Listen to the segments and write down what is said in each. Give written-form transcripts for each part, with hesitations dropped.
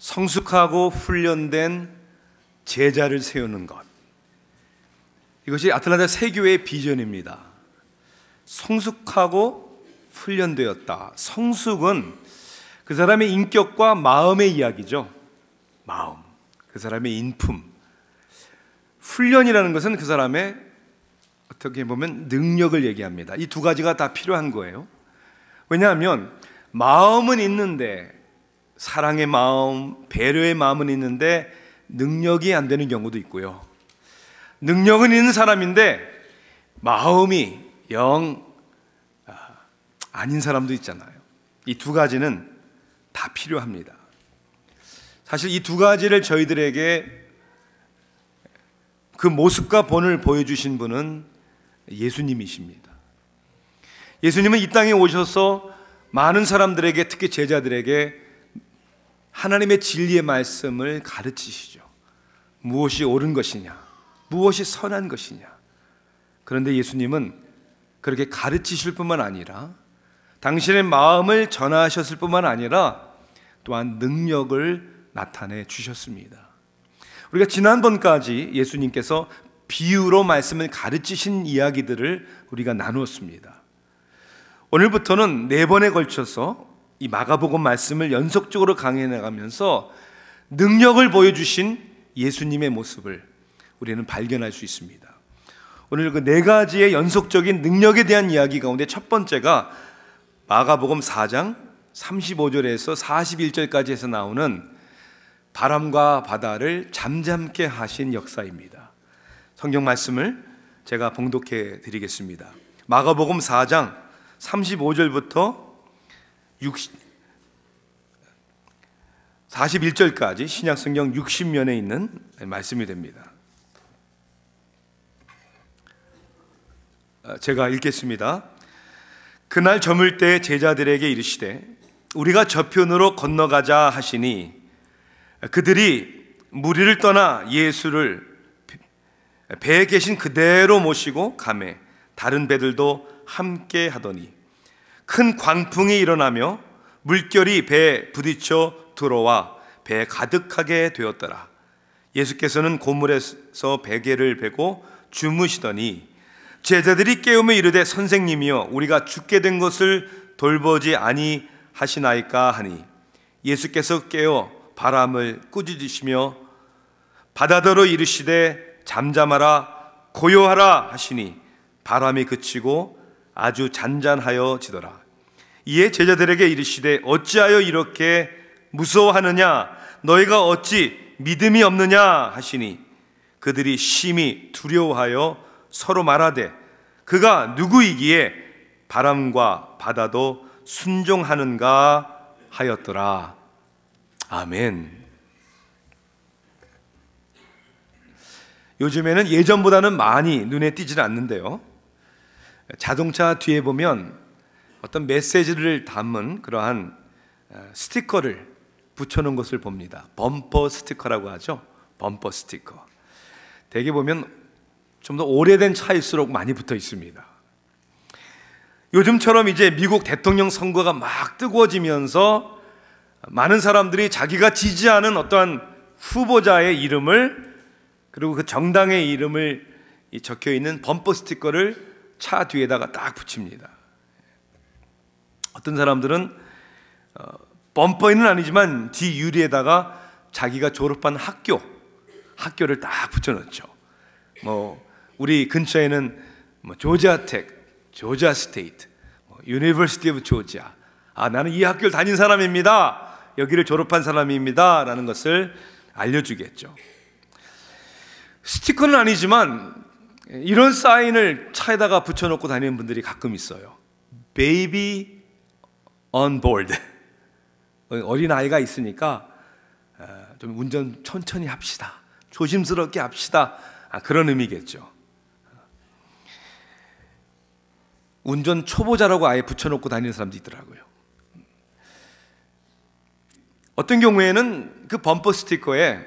성숙하고 훈련된 제자를 세우는 것, 이것이 아틀란타 세교회의 비전입니다. 성숙하고 훈련되었다. 성숙은 그 사람의 인격과 마음의 이야기죠. 마음, 그 사람의 인품. 훈련이라는 것은 그 사람의 어떻게 보면 능력을 얘기합니다. 이 두 가지가 다 필요한 거예요. 왜냐하면 마음은 있는데, 사랑의 마음, 배려의 마음은 있는데 능력이 안 되는 경우도 있고요. 능력은 있는 사람인데 마음이 영 아닌 사람도 있잖아요. 이 두 가지는 다 필요합니다. 사실 이 두 가지를 저희들에게 그 모습과 본을 보여주신 분은 예수님이십니다. 예수님은 이 땅에 오셔서 많은 사람들에게, 특히 제자들에게 하나님의 진리의 말씀을 가르치시죠. 무엇이 옳은 것이냐, 무엇이 선한 것이냐. 그런데 예수님은 그렇게 가르치실 뿐만 아니라 당신의 마음을 전하셨을 뿐만 아니라 또한 능력을 나타내 주셨습니다. 우리가 지난번까지 예수님께서 비유로 말씀을 가르치신 이야기들을 우리가 나누었습니다. 오늘부터는 4번에 걸쳐서 이 마가복음 말씀을 연속적으로 강해 나가면서 능력을 보여주신 예수님의 모습을 우리는 발견할 수 있습니다. 오늘 그 4가지의 연속적인 능력에 대한 이야기 가운데 첫 번째가 마가복음 4장 35절에서 41절까지 해서 나오는 바람과 바다를 잠잠케 하신 역사입니다. 성경 말씀을 제가 봉독해 드리겠습니다. 마가복음 4장 35절부터 41절까지 신약성경 60면에 있는 말씀이 됩니다. 제가 읽겠습니다. 그날 저물 때 제자들에게 이르시되 우리가 저편으로 건너가자 하시니 그들이 무리를 떠나 예수를 배에 계신 그대로 모시고 가매 다른 배들도 함께 하더니 큰 광풍이 일어나며 물결이 배에 부딪혀 들어와 배에 가득하게 되었더라. 예수께서는 고물에서 베개를 베고 주무시더니 제자들이 깨우며 이르되 선생님이여 우리가 죽게 된 것을 돌보지 아니하시나이까 하니 예수께서 깨어 바람을 꾸짖으시며 바다더러 이르시되 잠잠하라 고요하라 하시니 바람이 그치고 아주 잔잔하여지더라. 이에 제자들에게 이르시되 어찌하여 이렇게 무서워하느냐 너희가 어찌 믿음이 없느냐 하시니 그들이 심히 두려워하여 서로 말하되 그가 누구이기에 바람과 바다도 순종하는가 하였더라. 아멘. 요즘에는 예전보다는 많이 눈에 띄지는 않는데요, 자동차 뒤에 보면 어떤 메시지를 담은 그러한 스티커를 붙여놓은 것을 봅니다. 범퍼 스티커라고 하죠. 범퍼 스티커. 대개 보면 좀 더 오래된 차일수록 많이 붙어 있습니다. 요즘처럼 이제 미국 대통령 선거가 막 뜨거워지면서 많은 사람들이 자기가 지지하는 어떠한 후보자의 이름을, 그리고 그 정당의 이름을 적혀 있는 범퍼 스티커를 차 뒤에다가 딱 붙입니다. 어떤 사람들은 범퍼에는 아니지만 뒤 유리에다가 자기가 졸업한 학교를 딱 붙여놓죠. 우리 근처에는 조지아텍, 조지아 스테이트, 유니버시티 오브 조지아. 나는 이 학교를 다닌 사람입니다. 여기를 졸업한 사람입니다. 라는 것을 알려주겠죠. 스티커는 아니지만 이런 사인을 차에다가 붙여놓고 다니는 분들이 가끔 있어요. Baby on board. 어린 아이가 있으니까 좀 운전 천천히 합시다. 조심스럽게 합시다. 그런 의미겠죠. 운전 초보자라고 아예 붙여놓고 다니는 사람도 있더라고요. 어떤 경우에는 그 범퍼 스티커에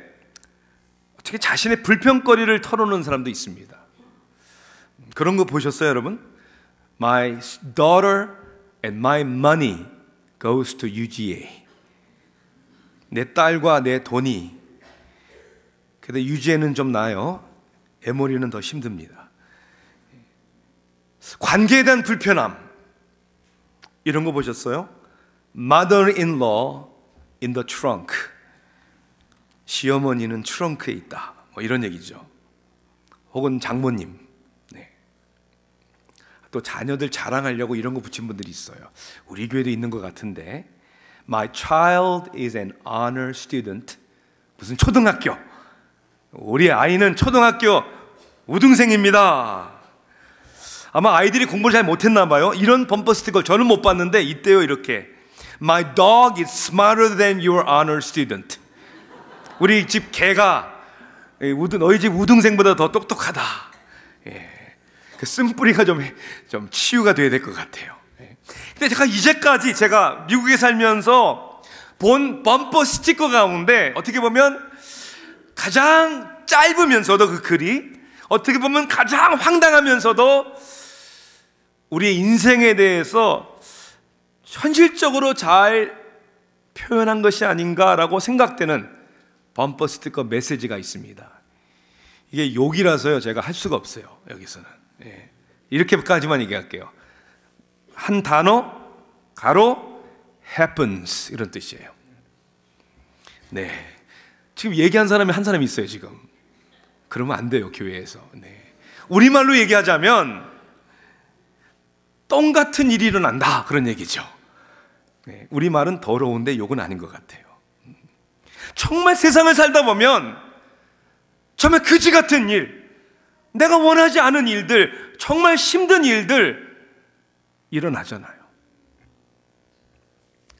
어떻게 자신의 불평거리를 털어놓는 사람도 있습니다. 그런 거 보셨어요, 여러분? My daughter and my money goes to UGA. 내 딸과 내 돈이 그래도 유지에는 좀 나아요. 에모리는 더 힘듭니다. 관계에 대한 불편함, 이런 거 보셨어요? Mother-in-law in the trunk. 시어머니는 트렁크에 있다, 뭐 이런 얘기죠. 혹은 장모님, 네. 또 자녀들 자랑하려고 이런 거 붙인 분들이 있어요. 우리 교회도 있는 것 같은데, My child is an honor student. 무슨 초등학교, 우리 아이는 초등학교 우등생입니다. 아마 아이들이 공부를 잘 못했나 봐요. 이런 범퍼 스티커 저는 못 봤는데 있대요. 이렇게 My dog is smarter than your honor student. 우리 집 개가 너희 집 우등생보다 더 똑똑하다. 예. 그 쓴뿌리가 좀 치유가 돼야 될 것 같아요. 예. 근데 제가 이제까지 제가 미국에 살면서 본 범퍼 스티커 가운데 어떻게 보면 가장 짧으면서도 그 글이 어떻게 보면 가장 황당하면서도 우리의 인생에 대해서 현실적으로 잘 표현한 것이 아닌가라고 생각되는 범퍼 스티커 메시지가 있습니다. 이게 욕이라서요, 제가 할 수가 없어요, 여기서는. 예. 이렇게까지만 얘기할게요. 한 단어, 가로, happens, 이런 뜻이에요. 네. 지금 얘기한 사람이 한 사람이 있어요, 지금. 그러면 안 돼요, 교회에서. 네. 우리말로 얘기하자면, 똥 같은 일이 일어난다, 그런 얘기죠. 네. 우리말은 더러운데 욕은 아닌 것 같아요. 정말 세상을 살다 보면 정말 그지 같은 일, 내가 원하지 않은 일들, 정말 힘든 일들 일어나잖아요.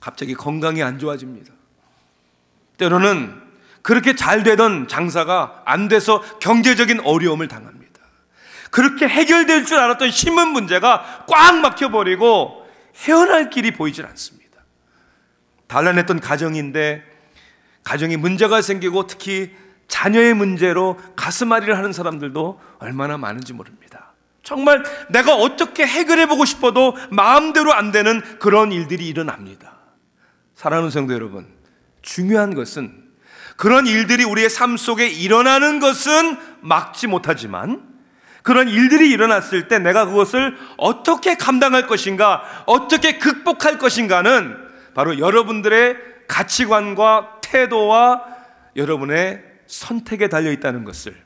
갑자기 건강이 안 좋아집니다. 때로는 그렇게 잘 되던 장사가 안 돼서 경제적인 어려움을 당합니다. 그렇게 해결될 줄 알았던 신문 문제가 꽉 막혀버리고 헤어날 길이 보이질 않습니다. 단란했던 가정인데 가정에 문제가 생기고 특히 자녀의 문제로 가슴앓이를 하는 사람들도 얼마나 많은지 모릅니다. 정말 내가 어떻게 해결해보고 싶어도 마음대로 안 되는 그런 일들이 일어납니다. 사랑하는 성도 여러분, 중요한 것은 그런 일들이 우리의 삶 속에 일어나는 것은 막지 못하지만 그런 일들이 일어났을 때 내가 그것을 어떻게 감당할 것인가, 어떻게 극복할 것인가는 바로 여러분들의 가치관과 태도와 여러분의 선택에 달려있다는 것을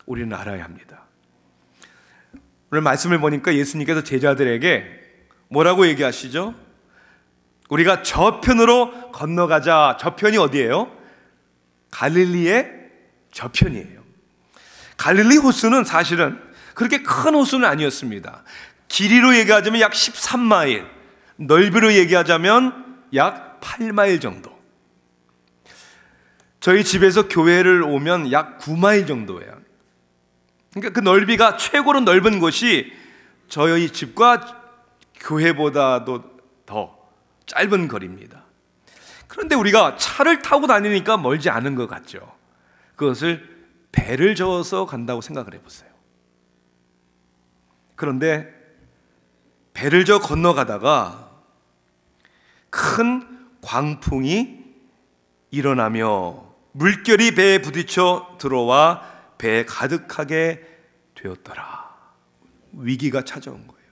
우리는 알아야 합니다. 오늘 말씀을 보니까 예수님께서 제자들에게 뭐라고 얘기하시죠? 우리가 저편으로 건너가자. 저편이 어디예요? 갈릴리의 저편이에요. 갈릴리 호수는 사실은 그렇게 큰 호수는 아니었습니다. 길이로 얘기하자면 약 13마일, 넓이로 얘기하자면 약 8마일 정도. 저희 집에서 교회를 오면 약 9마일 정도예요. 그러니까 그 넓이가 최고로 넓은 곳이 저희 집과 교회보다도 더 짧은 거리입니다. 그런데 우리가 차를 타고 다니니까 멀지 않은 것 같죠. 그것을 배를 저어서 간다고 생각을 해보세요. 그런데 배를 저어 건너가다가 큰 광풍이 일어나며 물결이 배에 부딪혀 들어와 배에 가득하게 되었더라. 위기가 찾아온 거예요.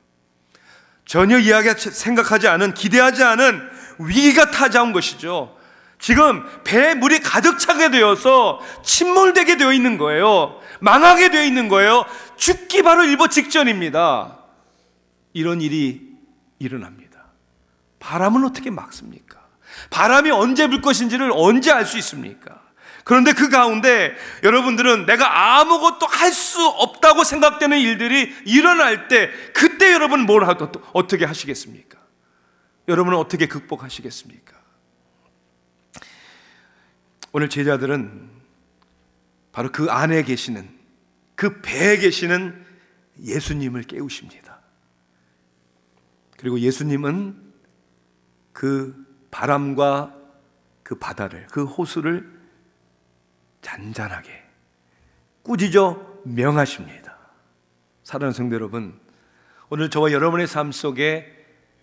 전혀 생각하지 않은, 기대하지 않은 위기가 찾아온 것이죠. 지금 배에 물이 가득 차게 되어서 침몰되게 되어 있는 거예요. 망하게 되어 있는 거예요. 죽기 바로 일보 직전입니다. 이런 일이 일어납니다. 바람은 어떻게 막습니까? 바람이 언제 불 것인지를 언제 알 수 있습니까? 그런데 그 가운데 여러분들은 내가 아무것도 할 수 없다고 생각되는 일들이 일어날 때 그때 여러분 어떻게 하시겠습니까? 여러분은 어떻게 극복하시겠습니까? 오늘 제자들은 바로 그 안에 계시는, 그 배에 계시는 예수님을 깨우십니다. 그리고 예수님은 그 바람과 그 바다를, 그 호수를 잔잔하게 꾸짖어 명하십니다. 사랑하는 성도 여러분, 오늘 저와 여러분의 삶 속에,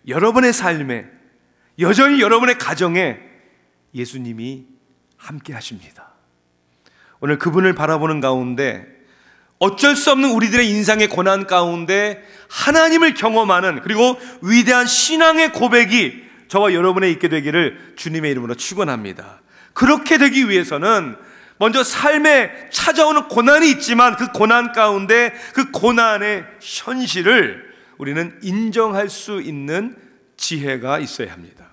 여러분의 삶에, 여전히 여러분의 가정에 예수님이 함께 하십니다. 오늘 그분을 바라보는 가운데 어쩔 수 없는 우리들의 인생의 고난 가운데 하나님을 경험하는, 그리고 위대한 신앙의 고백이 저와 여러분에 있게 되기를 주님의 이름으로 축원합니다. 그렇게 되기 위해서는 먼저 삶에 찾아오는 고난이 있지만 그 고난 가운데 그 고난의 현실을 우리는 인정할 수 있는 지혜가 있어야 합니다.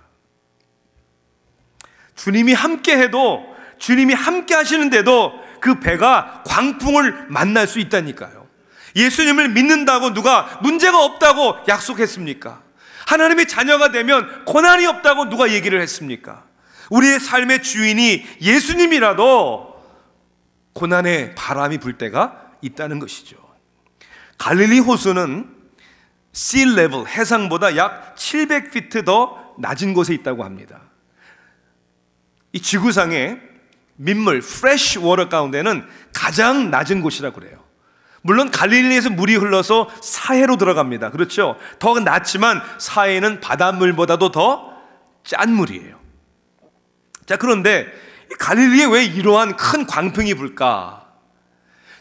주님이 함께 해도, 주님이 함께 하시는데도 그 배가 광풍을 만날 수 있다니까요. 예수님을 믿는다고 누가 문제가 없다고 약속했습니까? 하나님의 자녀가 되면 고난이 없다고 누가 얘기를 했습니까? 우리의 삶의 주인이 예수님이라도 고난의 바람이 불 때가 있다는 것이죠. 갈릴리 호수는 sea level, 해상보다 약 700피트 더 낮은 곳에 있다고 합니다. 이 지구상의 민물, fresh water 가운데는 가장 낮은 곳이라고 그래요. 물론 갈릴리에서 물이 흘러서 사해로 들어갑니다. 그렇죠? 더 낮지만 사해는 바닷물보다도 더 짠 물이에요. 자, 그런데 갈릴리에 왜 이러한 큰 광풍이 불까?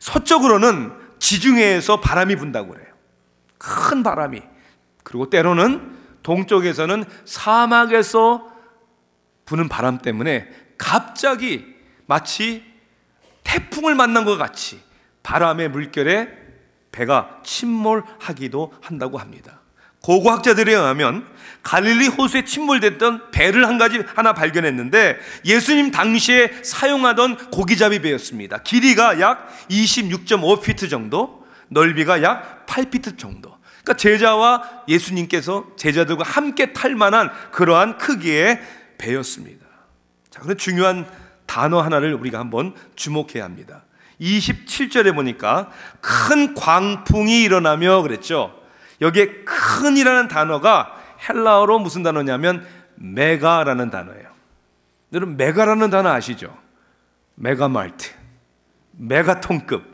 서쪽으로는 지중해에서 바람이 분다고 그래요. 큰 바람이. 그리고 때로는 동쪽에서는 사막에서 부는 바람 때문에 갑자기 마치 태풍을 만난 것 같이 바람의 물결에 배가 침몰하기도 한다고 합니다. 고고학자들에 의하면 갈릴리 호수에 침몰됐던 배를 하나 발견했는데 예수님 당시에 사용하던 고기잡이 배였습니다. 길이가 약 26.5피트 정도, 넓이가 약 8피트 정도. 그러니까 제자와 예수님께서 제자들과 함께 탈 만한 그러한 크기의 배였습니다. 자, 그런 중요한 단어 하나를 우리가 한번 주목해야 합니다. 27절에 보니까 큰 광풍이 일어나며 그랬죠. 여기에 큰이라는 단어가 헬라어로 무슨 단어냐면 메가라는 단어예요. 여러분 메가라는 단어 아시죠? 메가마트, 메가톤급,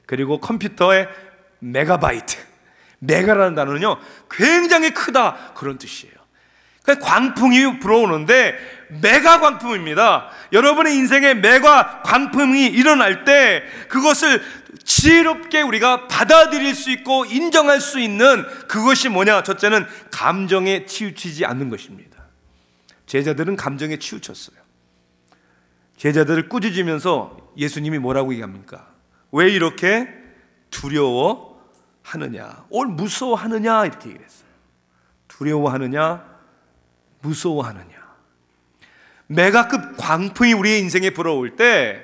그리고 컴퓨터의 메가바이트. 메가라는 단어는요 굉장히 크다 그런 뜻이에요. 그러니까 광풍이 불어오는데 메가 광풍입니다. 여러분의 인생에 메가 광풍이 일어날 때 그것을 지혜롭게 우리가 받아들일 수 있고 인정할 수 있는 그것이 뭐냐? 첫째는 감정에 치우치지 않는 것입니다. 제자들은 감정에 치우쳤어요. 제자들을 꾸짖으면서 예수님이 뭐라고 얘기합니까? 왜 이렇게 두려워하느냐? 무서워하느냐? 이렇게 얘기를 했어요. 두려워하느냐? 무서워하느냐? 메가급 광풍이 우리의 인생에 불어올 때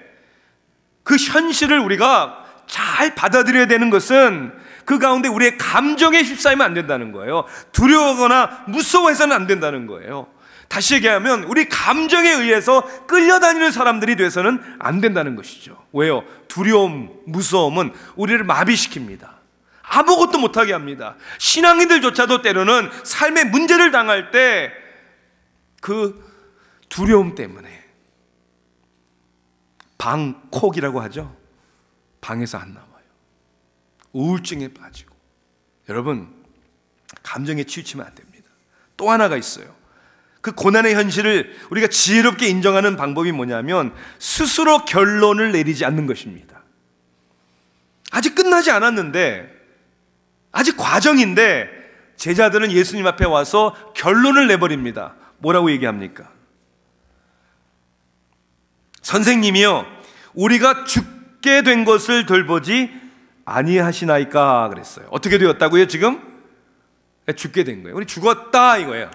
그 현실을 우리가 잘 받아들여야 되는 것은 그 가운데 우리의 감정에 휩싸이면 안 된다는 거예요. 두려워하거나 무서워해서는 안 된다는 거예요. 다시 얘기하면 우리 감정에 의해서 끌려다니는 사람들이 돼서는 안 된다는 것이죠. 왜요? 두려움, 무서움은 우리를 마비시킵니다. 아무것도 못하게 합니다. 신앙인들조차도 때로는 삶의 문제를 당할 때 그 두려움 때문에 방콕이라고 하죠. 방에서 안 나와요. 우울증에 빠지고. 여러분 감정에 치우치면 안 됩니다. 또 하나가 있어요. 그 고난의 현실을 우리가 지혜롭게 인정하는 방법이 뭐냐면 스스로 결론을 내리지 않는 것입니다. 아직 끝나지 않았는데, 아직 과정인데 제자들은 예수님 앞에 와서 결론을 내버립니다. 뭐라고 얘기합니까? 선생님이요, 우리가 죽게 된 것을 돌보지 아니하시나이까 그랬어요. 어떻게 되었다고요? 지금 죽게 된 거예요. 우리 죽었다 이거예요.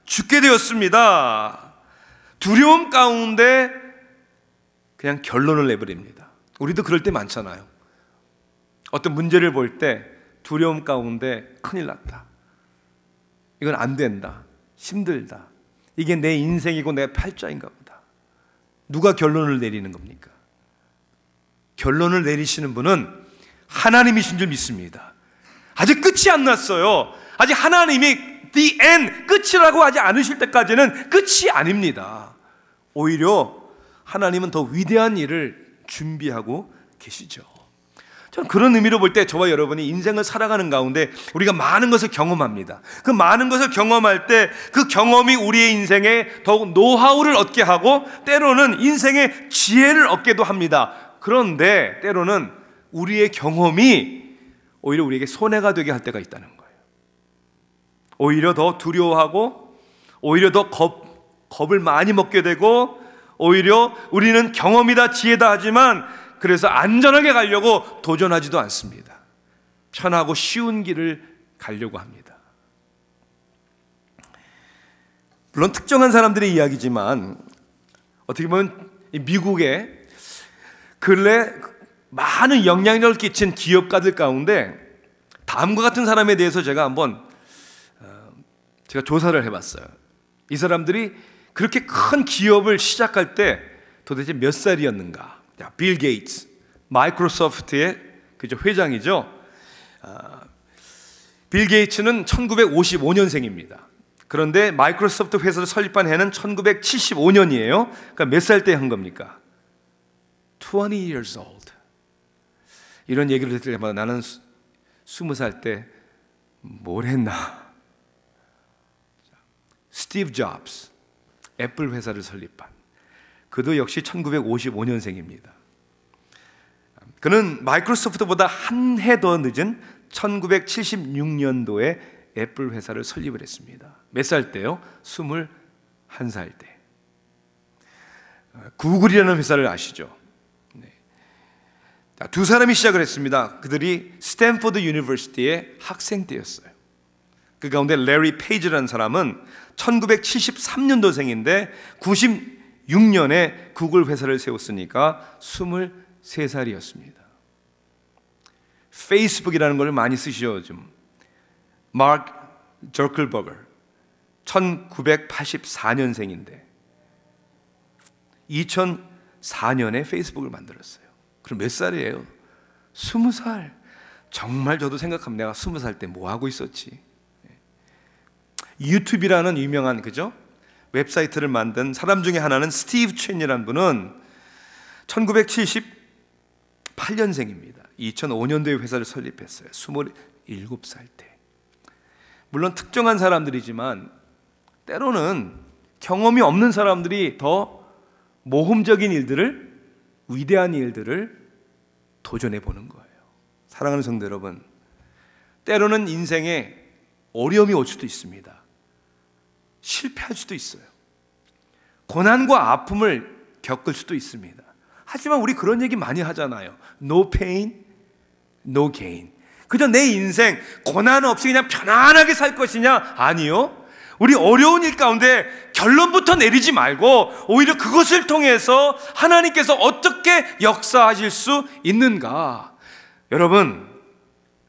죽게 되었습니다. 두려움 가운데 그냥 결론을 내버립니다. 우리도 그럴 때 많잖아요. 어떤 문제를 볼 때 두려움 가운데 큰일 났다, 이건 안 된다, 힘들다, 이게 내 인생이고 내 팔자인가 보다. 누가 결론을 내리는 겁니까? 결론을 내리시는 분은 하나님이신 줄 믿습니다. 아직 끝이 안 났어요. 아직 하나님이 the end, 끝이라고 하지 않으실 때까지는 끝이 아닙니다. 오히려 하나님은 더 위대한 일을 준비하고 계시죠. 저는 그런 의미로 볼 때 저와 여러분이 인생을 살아가는 가운데 우리가 많은 것을 경험합니다. 그 많은 것을 경험할 때 그 경험이 우리의 인생에 더욱 노하우를 얻게 하고 때로는 인생의 지혜를 얻게도 합니다. 그런데 때로는 우리의 경험이 오히려 우리에게 손해가 되게 할 때가 있다는 거예요. 오히려 더 두려워하고 오히려 더 겁을 많이 먹게 되고 오히려 우리는 경험이다 지혜다 하지만 그래서 안전하게 가려고 도전하지도 않습니다. 편하고 쉬운 길을 가려고 합니다. 물론 특정한 사람들의 이야기지만 어떻게 보면 미국에 근래 많은 영향력을 끼친 기업가들 가운데 다음과 같은 사람에 대해서 제가 한번 조사를 해봤어요. 이 사람들이 그렇게 큰 기업을 시작할 때 도대체 몇 살이었는가? 빌 게이츠, 마이크로소프트의 회장이죠. 빌 게이츠는 1955년생입니다. 그런데 마이크로소프트 회사를 설립한 해는 1975년이에요. 그러니까 몇 살 때 한 겁니까? 20 years old. 이런 얘기를 들을 때마다 나는 20살 때 뭘 했나? 스티브 잡스, 애플 회사를 설립한 그도 역시 1955년생입니다. 그는 마이크로소프트보다 한 해 더 늦은 1976년도에 애플 회사를 설립을 했습니다. 몇 살 때요? 21살 때. 구글이라는 회사를 아시죠? 네. 두 사람이 시작을 했습니다. 그들이 스탠포드 유니버시티의 학생 때였어요. 그 가운데 레리 페이지라는 사람은 1973년도생인데 96년에 구글 회사를 세웠으니까 23살이었습니다. 페이스북이라는 걸 많이 쓰시죠. 좀. 마크 저클버거 1984년생인데 2004년에 페이스북을 만들었어요. 그럼 몇 살이에요? 20살. 정말 저도 생각합니다. 내가 20살 때 뭐 하고 있었지? 유튜브라는 유명한 웹사이트를 만든 사람 중에 하나는 스티브 첸이라는 분은 1978년생입니다. 2005년도에 회사를 설립했어요. 27살 때. 물론 특정한 사람들이지만 때로는 경험이 없는 사람들이 더 모험적인 일들을, 위대한 일들을 도전해 보는 거예요. 사랑하는 성도 여러분, 때로는 인생에 어려움이 올 수도 있습니다. 실패할 수도 있어요. 고난과 아픔을 겪을 수도 있습니다. 하지만 우리 그런 얘기 많이 하잖아요. No pain, no gain. 그저 내 인생 고난 없이 그냥 편안하게 살 것이냐? 아니요. 우리 어려운 일 가운데 결론부터 내리지 말고 오히려 그것을 통해서 하나님께서 어떻게 역사하실 수 있는가? 여러분,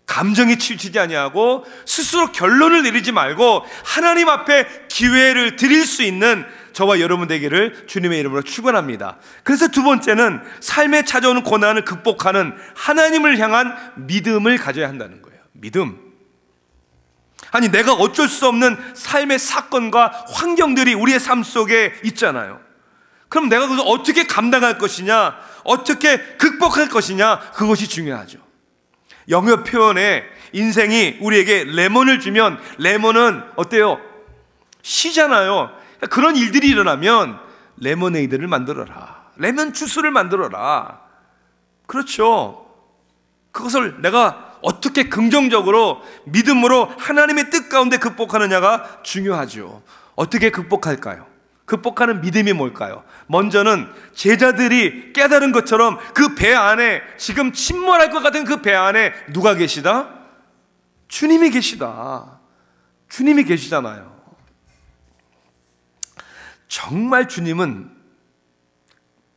감정이 치우치지 아니하고 스스로 결론을 내리지 말고 하나님 앞에 기회를 드릴 수 있는 저와 여러분 되기를 주님의 이름으로 축원합니다. 그래서 두 번째는 삶에 찾아오는 고난을 극복하는 하나님을 향한 믿음을 가져야 한다는 거예요. 믿음. 아니, 내가 어쩔 수 없는 삶의 사건과 환경들이 우리의 삶 속에 있잖아요. 그럼 내가 그것을 어떻게 감당할 것이냐, 어떻게 극복할 것이냐, 그것이 중요하죠. 영어 표현에 인생이 우리에게 레몬을 주면 레몬은 어때요? 시잖아요. 그런 일들이 일어나면 레모네이드를 만들어라, 레몬 주스를 만들어라. 그렇죠. 그것을 내가 어떻게 긍정적으로 믿음으로 하나님의 뜻 가운데 극복하느냐가 중요하죠. 어떻게 극복할까요? 극복하는 믿음이 뭘까요? 먼저는 제자들이 깨달은 것처럼 그 배 안에, 지금 침몰할 것 같은 그 배 안에 누가 계시다? 주님이 계시다. 주님이 계시잖아요. 정말 주님은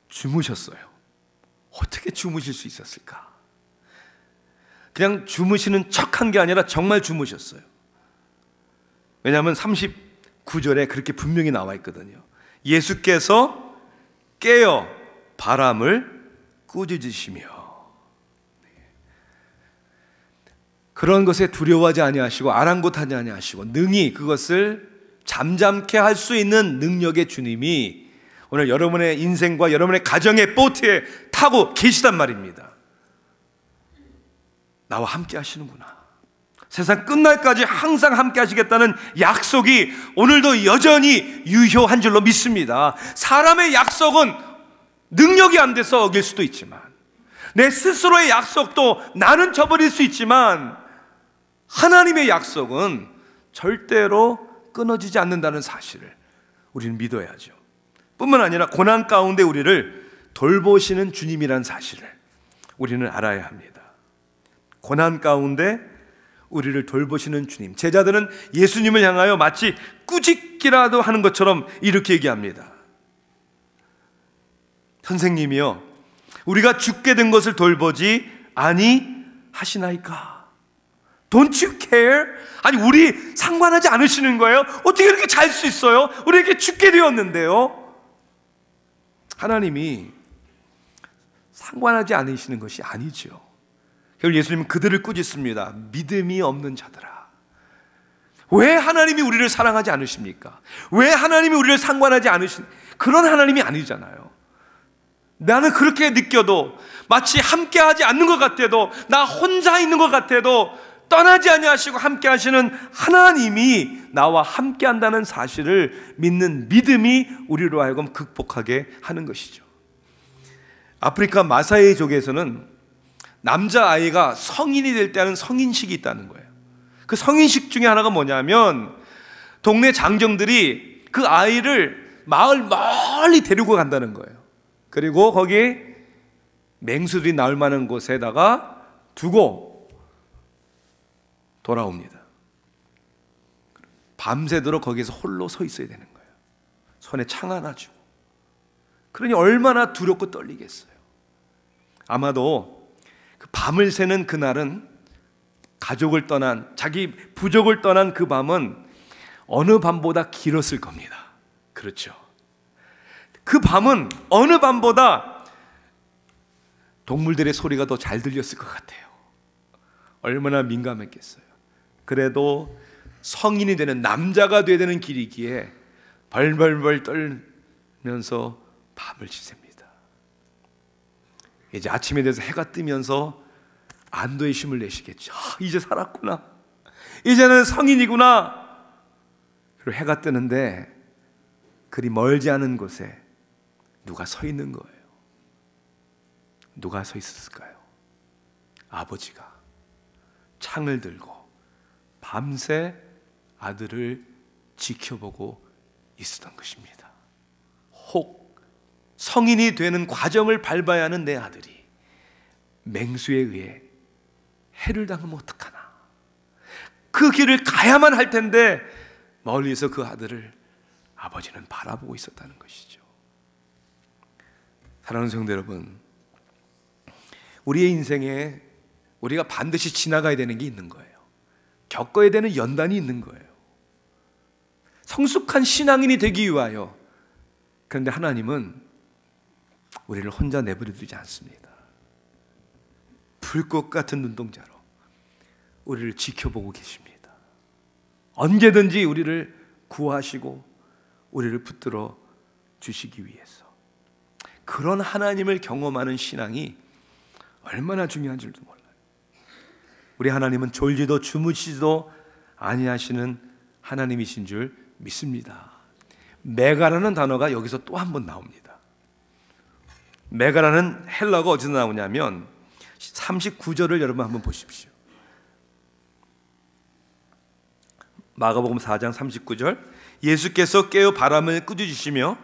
주무셨어요. 어떻게 주무실 수 있었을까? 그냥 주무시는 척한 게 아니라 정말 주무셨어요. 왜냐하면 39절에 그렇게 분명히 나와 있거든요. 예수께서 깨어 바람을 꾸짖으시며. 그런 것에 두려워하지 아니하시고 아랑곳하지 아니하시고 능히 그것을 잠잠케 할 수 있는 능력의 주님이 오늘 여러분의 인생과 여러분의 가정의 보트에 타고 계시단 말입니다. 나와 함께 하시는구나. 세상 끝날까지 항상 함께 하시겠다는 약속이 오늘도 여전히 유효한 줄로 믿습니다. 사람의 약속은 능력이 안 돼서 어길 수도 있지만, 내 스스로의 약속도 나는 저버릴 수 있지만, 하나님의 약속은 절대로 끊어지지 않는다는 사실을 우리는 믿어야죠. 뿐만 아니라 고난 가운데 우리를 돌보시는 주님이라는 사실을 우리는 알아야 합니다. 고난 가운데 우리를 돌보시는 주님. 제자들은 예수님을 향하여 마치 꾸짖기라도 하는 것처럼 이렇게 얘기합니다. 선생님이여, 우리가 죽게 된 것을 돌보지 아니하시나이까? Don't you care? 아니, 우리 상관하지 않으시는 거예요? 어떻게 이렇게 잘 수 있어요? 우리 이렇게 죽게 되었는데요. 하나님이 상관하지 않으시는 것이 아니죠. 결국 예수님은 그들을 꾸짖습니다. 믿음이 없는 자들아, 왜 하나님이 우리를 사랑하지 않으십니까? 왜 하나님이 우리를 상관하지 그런 하나님이 아니잖아요. 나는 그렇게 느껴도, 마치 함께하지 않는 것 같아도, 나 혼자 있는 것 같아도 떠나지 아니하시고 함께 하시는 하나님이 나와 함께 한다는 사실을 믿는 믿음이 우리로 하여금 극복하게 하는 것이죠. 아프리카 마사이족에서는 남자아이가 성인이 될 때 하는 성인식이 있다는 거예요. 그 성인식 중에 하나가 뭐냐면, 동네 장정들이 그 아이를 마을 멀리 데리고 간다는 거예요. 그리고 거기 맹수들이 나올 만한 곳에다가 두고 돌아옵니다. 밤새도록 거기에서 홀로 서 있어야 되는 거예요. 손에 창 하나 쥐고. 그러니 얼마나 두렵고 떨리겠어요. 아마도 그 밤을 새는 그날은, 가족을 떠난, 자기 부족을 떠난 그 밤은 어느 밤보다 길었을 겁니다. 그렇죠. 그 밤은 어느 밤보다 동물들의 소리가 더 잘 들렸을 것 같아요. 얼마나 민감했겠어요. 그래도 성인이 되는, 남자가 되야 되는 길이기에 벌벌벌 떨면서 밤을 지새웁니다. 이제 아침에 돼서 해가 뜨면서 안도의 힘을 내시겠죠. 이제 살았구나, 이제는 성인이구나. 그리고 해가 뜨는데 그리 멀지 않은 곳에 누가 서 있는 거예요. 누가 서 있었을까요? 아버지가 창을 들고 밤새 아들을 지켜보고 있었던 것입니다. 혹 성인이 되는 과정을 밟아야 하는 내 아들이 맹수에 의해 해를 당하면 어떡하나. 그 길을 가야만 할 텐데 멀리서 그 아들을 아버지는 바라보고 있었다는 것이죠. 사랑하는 성도 여러분, 우리의 인생에 우리가 반드시 지나가야 되는 게 있는 거예요. 겪어야 되는 연단이 있는 거예요. 성숙한 신앙인이 되기 위하여. 그런데 하나님은 우리를 혼자 내버려 두지 않습니다. 불꽃 같은 눈동자로 우리를 지켜보고 계십니다. 언제든지 우리를 구하시고 우리를 붙들어 주시기 위해서. 그런 하나님을 경험하는 신앙이 얼마나 중요한 줄도 몰라요. 우리 하나님은 졸지도 주무시지도 아니하시는 하나님이신 줄 믿습니다. 메가라는 단어가 여기서 또 한 번 나옵니다. 메가라는 헬라어가 어디서 나오냐면 39절을 여러분 한번 보십시오. 마가복음 4장 39절, 예수께서 깨어 바람을 꾸짖으시며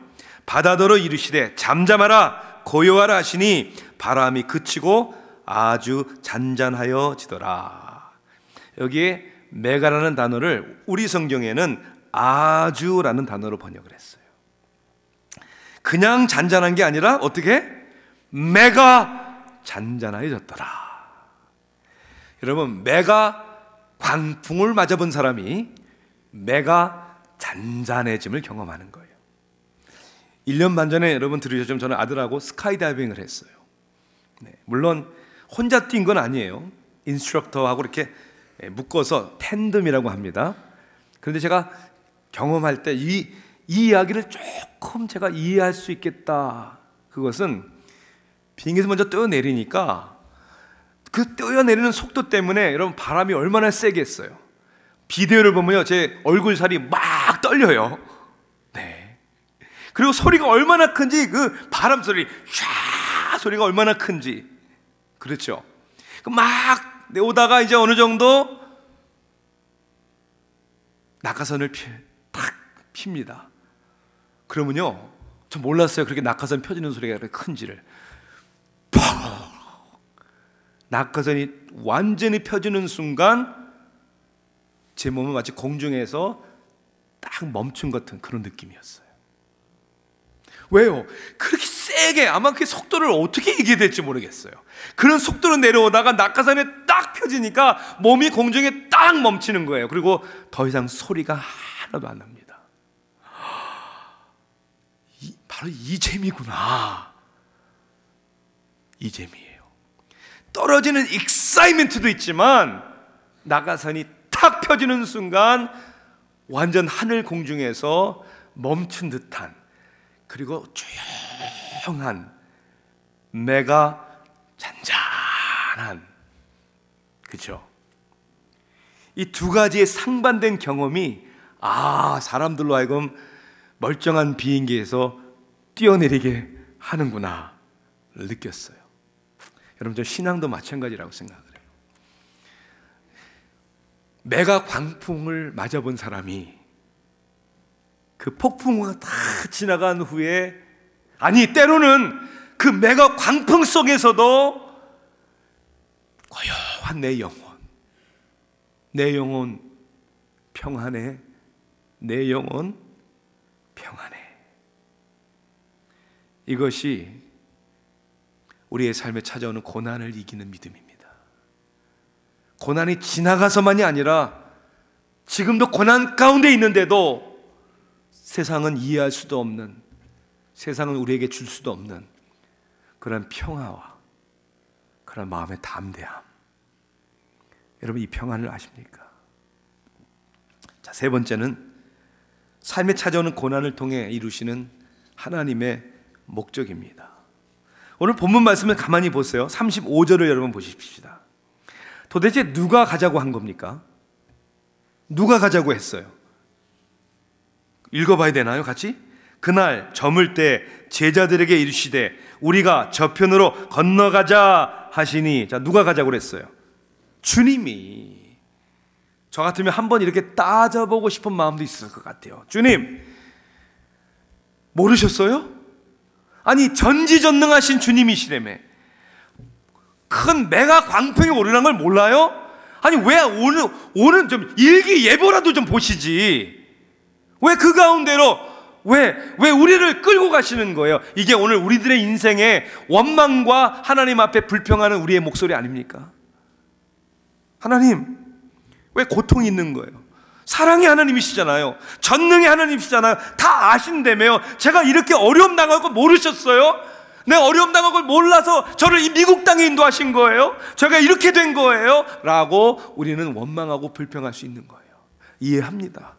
바다더러 이르시되 잠잠하라 고요하라 하시니 바람이 그치고 아주 잔잔하여지더라. 여기에 메가라는 단어를 우리 성경에는 아주라는 단어로 번역을 했어요. 그냥 잔잔한 게 아니라 어떻게? 메가 잔잔하여졌더라. 여러분, 메가 광풍을 맞아본 사람이 메가 잔잔해짐을 경험하는 거예요. 1년 반 전에 여러분 들으셨지만 저는 아들하고 스카이다이빙을 했어요. 네, 물론 혼자 뛴 건 아니에요. 인스트럭터하고 이렇게 묶어서 텐덤이라고 합니다. 그런데 제가 경험할 때 이 이야기를 조금 제가 이해할 수 있겠다. 그것은 비행기에서 먼저 뛰어내리니까 그 뛰어내리는 속도 때문에 여러분 바람이 얼마나 세겠어요. 비디오를 보면요, 제 얼굴 살이 막 떨려요. 네. 그리고 소리가 얼마나 큰지, 그 바람 소리, 샤 소리가 얼마나 큰지. 그렇죠. 막 오다가 이제 어느 정도 낙하선을 탁 핍니다. 그러면요, 저 몰랐어요. 그렇게 낙하선 펴지는 소리가 그렇게 큰지를. 퍽! 낙하선이 완전히 펴지는 순간 제 몸은 마치 공중에서 딱 멈춘 것 같은 그런 느낌이었어요. 왜요? 그렇게 세게, 아마 그 속도를 어떻게 얘기해야 될지 모르겠어요. 그런 속도로 내려오다가 낙하산에 딱 펴지니까 몸이 공중에 딱 멈추는 거예요. 그리고 더 이상 소리가 하나도 안 납니다. 바로 이 재미구나. 이 재미예요. 떨어지는 익사이먼트도 있지만 낙하산이 탁 펴지는 순간 완전 하늘 공중에서 멈춘 듯한, 그리고 조용한, 내가 잔잔한, 그렇죠? 이 두 가지의 상반된 경험이 사람들로 하여금 멀쩡한 비행기에서 뛰어내리게 하는구나 느꼈어요. 여러분, 저 신앙도 마찬가지라고 생각을 해요. 메가 광풍을 맞아본 사람이 그 폭풍우가 다 지나간 후에, 아니 때로는 그 메가 광풍 속에서도 고요한 내 영혼 평안해, 내 영혼 평안해. 이것이 우리의 삶에 찾아오는 고난을 이기는 믿음입니다. 고난이 지나가서만이 아니라 지금도 고난 가운데 있는데도 세상은 이해할 수도 없는, 세상은 우리에게 줄 수도 없는 그런 평화와 그런 마음의 담대함. 여러분, 이 평안을 아십니까? 자, 세 번째는 삶에 찾아오는 고난을 통해 이루시는 하나님의 목적입니다. 오늘 본문 말씀을 가만히 보세요. 35절을 여러분 보십시다. 도대체 누가 가자고 한 겁니까? 누가 가자고 했어요? 읽어봐야 되나요, 같이? 그날 저물 때 제자들에게 이르시되 우리가 저편으로 건너가자 하시니. 자, 누가 가자고 그랬어요? 주님이. 저 같으면 한번 이렇게 따져보고 싶은 마음도 있을 것 같아요. 주님, 모르셨어요? 아니, 전지전능하신 주님이시라며. 큰 메가 광풍이 오르는 걸 몰라요? 아니, 왜 오늘 좀 일기예보라도 좀 보시지. 왜 그 가운데로 왜 우리를 끌고 가시는 거예요? 이게 오늘 우리들의 인생의 원망과 하나님 앞에 불평하는 우리의 목소리 아닙니까? 하나님, 왜 고통이 있는 거예요? 사랑의 하나님이시잖아요. 전능의 하나님이시잖아요. 다 아신다며요. 제가 이렇게 어려움 당할 걸 모르셨어요? 내가 어려움 당할 걸 몰라서 저를 이 미국 땅에 인도하신 거예요? 제가 이렇게 된 거예요? 라고 우리는 원망하고 불평할 수 있는 거예요. 이해합니다.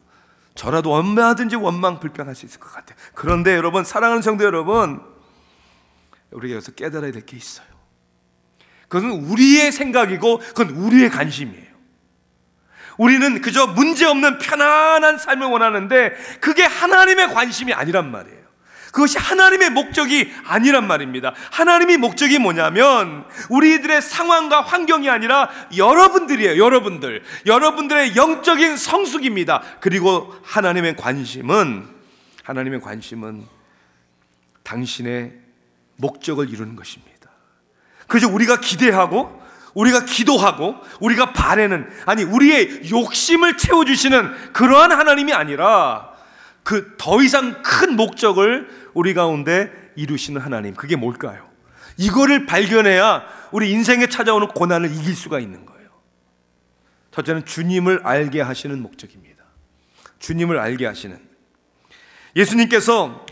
저라도 얼마든지 원망 불평할 수 있을 것 같아요. 그런데 여러분, 사랑하는 성도 여러분, 우리가 여기서 깨달아야 될 게 있어요. 그것은 우리의 생각이고 그건 우리의 관심이에요. 우리는 그저 문제없는 편안한 삶을 원하는데 그게 하나님의 관심이 아니란 말이에요. 그것이 하나님의 목적이 아니란 말입니다. 하나님의 목적이 뭐냐면 우리들의 상황과 환경이 아니라 여러분들이에요. 여러분들의 영적인 성숙입니다. 그리고 하나님의 관심은 당신의 목적을 이루는 것입니다. 그래서 우리가 기대하고 우리가 기도하고 우리가 바라는, 아니 우리의 욕심을 채워주시는 그러한 하나님이 아니라 그 더 이상 큰 목적을 우리 가운데 이루시는 하나님. 그게 뭘까요? 이거를 발견해야 우리 인생에 찾아오는 고난을 이길 수가 있는 거예요. 첫째는 주님을 알게 하시는 목적입니다. 주님을 알게 하시는. 예수님께서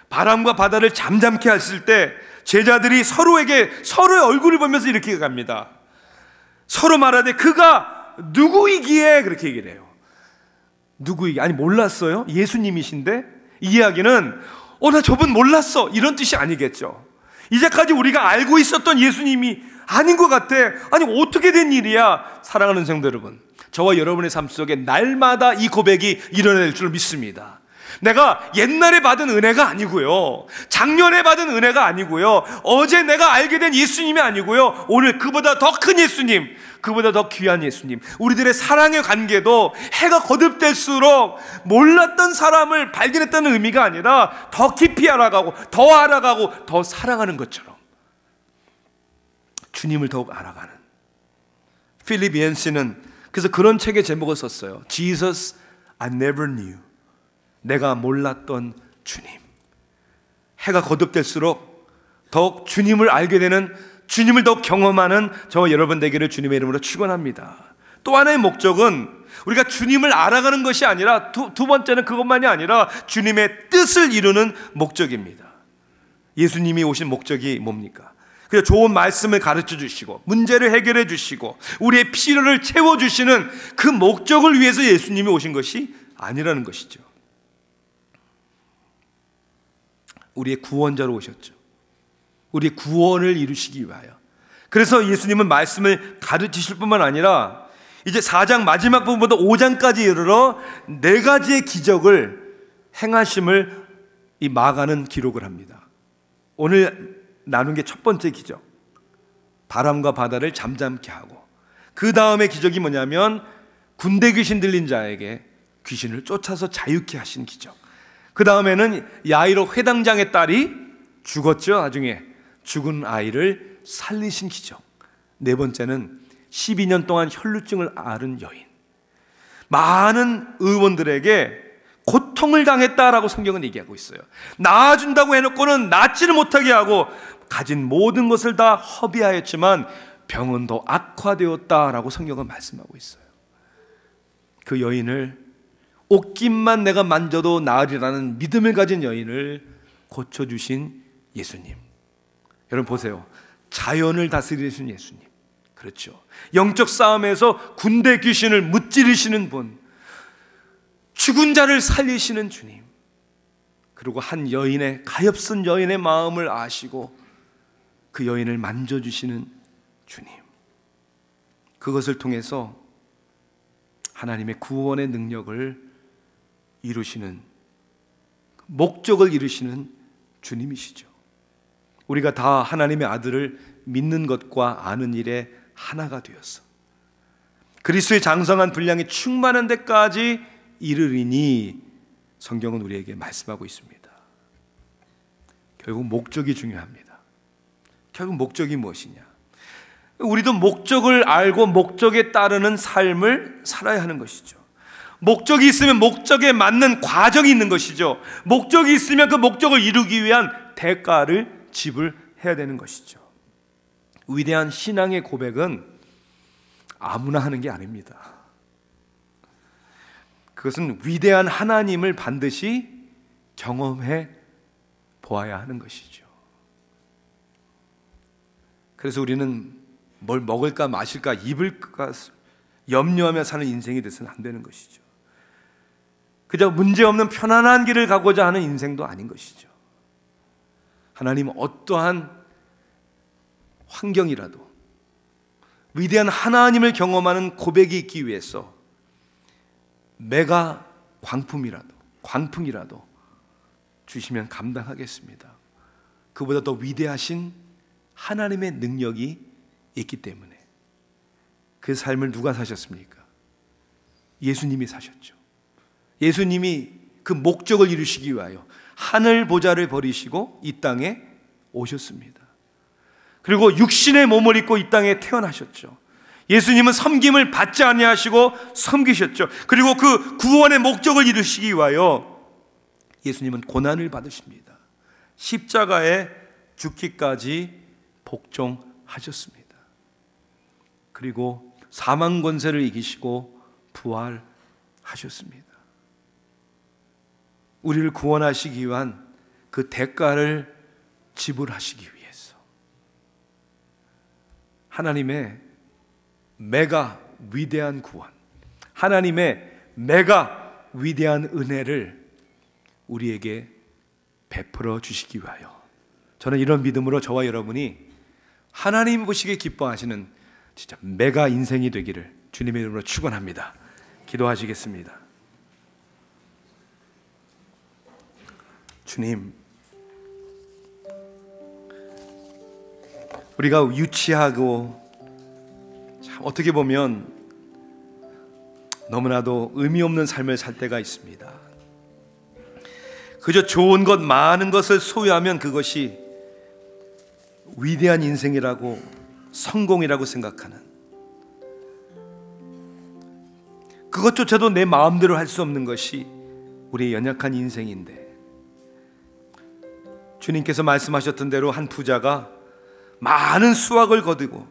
바람과 바다를 잠잠케 하실 때 제자들이 서로의 얼굴을 보면서 이렇게 갑니다. 서로 말하되 그가 누구이기에, 그렇게 얘기를 해요. 누구이기? 아니 몰랐어요? 예수님이신데? 이 이야기는 나 저분 몰랐어 이런 뜻이 아니겠죠. 이제까지 우리가 알고 있었던 예수님이 아닌 것 같아. 아니 어떻게 된 일이야? 사랑하는 성도 여러분, 저와 여러분의 삶 속에 날마다 이 고백이 일어날 줄 믿습니다. 내가 옛날에 받은 은혜가 아니고요, 작년에 받은 은혜가 아니고요, 어제 내가 알게 된 예수님이 아니고요, 오늘 그보다 더 큰 예수님, 그보다 더 귀한 예수님, 우리들의 사랑의 관계도 해가 거듭될수록 몰랐던 사람을 발견했다는 의미가 아니라 더 깊이 알아가고 더 알아가고 더 사랑하는 것처럼 주님을 더욱 알아가는. 필립 옌시는 그래서 그런 책의 제목을 썼어요. Jesus I never knew. 내가 몰랐던 주님. 해가 거듭될수록 더욱 주님을 알게 되는, 주님을 더욱 경험하는 저와 여러분 되기를 주님의 이름으로 축원합니다. 또 하나의 목적은 우리가 주님을 알아가는 것이 아니라 두 번째는 그것만이 아니라 주님의 뜻을 이루는 목적입니다. 예수님이 오신 목적이 뭡니까? 그래서 좋은 말씀을 가르쳐 주시고 문제를 해결해 주시고 우리의 필요를 채워주시는 그 목적을 위해서 예수님이 오신 것이 아니라는 것이죠. 우리의 구원자로 오셨죠. 우리의 구원을 이루시기 위하여. 그래서 예수님은 말씀을 가르치실 뿐만 아니라 이제 4장 마지막 부분부터 5장까지 이르러 4가지의 기적을 행하심을 이 마가는 기록을 합니다. 오늘 나눈 게 첫 번째 기적, 바람과 바다를 잠잠케 하고, 그 다음에 기적이 뭐냐면 군대 귀신 들린 자에게 귀신을 쫓아서 자유케 하신 기적. 그 다음에는 야이로 회당장의 딸이 죽었죠. 나중에 죽은 아이를 살리신 기적. 네 번째는 12년 동안 혈루증을 앓은 여인. 많은 의원들에게 고통을 당했다라고 성경은 얘기하고 있어요. 나아준다고 해놓고는 낫지를 못하게 하고 가진 모든 것을 다 허비하였지만 병은 더 악화되었다라고 성경은 말씀하고 있어요. 그 여인을, 옷깃만 내가 만져도 나으리라는 믿음을 가진 여인을 고쳐주신 예수님. 여러분 보세요. 자연을 다스리신 예수님. 그렇죠. 영적 싸움에서 군대 귀신을 무찌르시는 분, 죽은 자를 살리시는 주님, 그리고 한 여인의, 가엾은 여인의 마음을 아시고 그 여인을 만져주시는 주님. 그것을 통해서 하나님의 구원의 능력을 이루시는, 목적을 이루시는 주님이시죠. 우리가 다 하나님의 아들을 믿는 것과 아는 일에 하나가 되었어. 그리스도의 장성한 분량이 충만한 데까지 이르리니 성경은 우리에게 말씀하고 있습니다. 결국 목적이 중요합니다. 결국 목적이 무엇이냐? 우리도 목적을 알고 목적에 따르는 삶을 살아야 하는 것이죠. 목적이 있으면 목적에 맞는 과정이 있는 것이죠. 목적이 있으면 그 목적을 이루기 위한 대가를 지불해야 되는 것이죠. 위대한 신앙의 고백은 아무나 하는 게 아닙니다. 그것은 위대한 하나님을 반드시 경험해 보아야 하는 것이죠. 그래서 우리는 뭘 먹을까 마실까 입을까 염려하며 사는 인생이 돼서는 안 되는 것이죠. 그저 문제없는 편안한 길을 가고자 하는 인생도 아닌 것이죠. 하나님은 어떠한 환경이라도 위대한 하나님을 경험하는 고백이 있기 위해서 메가 광풍이라도 주시면 감당하겠습니다. 그보다 더 위대하신 하나님의 능력이 있기 때문에. 그 삶을 누가 사셨습니까? 예수님이 사셨죠. 예수님이 그 목적을 이루시기 위하여 하늘 보좌를 버리시고 이 땅에 오셨습니다. 그리고 육신의 몸을 입고 이 땅에 태어나셨죠. 예수님은 섬김을 받지 아니하시고 섬기셨죠. 그리고 그 구원의 목적을 이루시기 위하여 예수님은 고난을 받으십니다. 십자가에 죽기까지 복종하셨습니다. 그리고 사망 권세를 이기시고 부활하셨습니다. 우리를 구원하시기 위한 그 대가를 지불하시기 위해서 하나님의 메가 위대한 구원, 하나님의 메가 위대한 은혜를 우리에게 베풀어 주시기 위하여, 저는 이런 믿음으로 저와 여러분이 하나님 보시기에 기뻐하시는 진짜 메가 인생이 되기를 주님의 이름으로 축원합니다. 기도하시겠습니다. 주님, 우리가 유치하고 참 어떻게 보면 너무나도 의미 없는 삶을 살 때가 있습니다. 그저 좋은 것, 많은 것을 소유하면 그것이 위대한 인생이라고, 성공이라고 생각하는, 그것조차도 내 마음대로 할 수 없는 것이 우리의 연약한 인생인데, 주님께서 말씀하셨던 대로 한 부자가 많은 수확을 거두고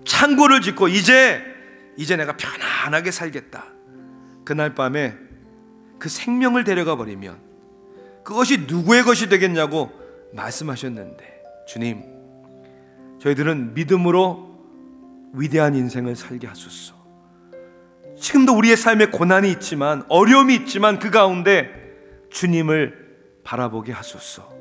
창고를 짓고 이제 내가 편안하게 살겠다. 그날 밤에 그 생명을 데려가 버리면 그것이 누구의 것이 되겠냐고 말씀하셨는데, 주님, 저희들은 믿음으로 위대한 인생을 살게 하소서. 지금도 우리의 삶에 고난이 있지만, 어려움이 있지만 그 가운데 주님을 바라보게 하소서.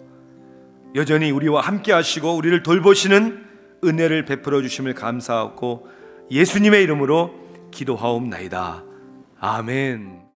여전히 우리와 함께 하시고 우리를 돌보시는 은혜를 베풀어 주심을 감사하고 예수님의 이름으로 기도하옵나이다. 아멘.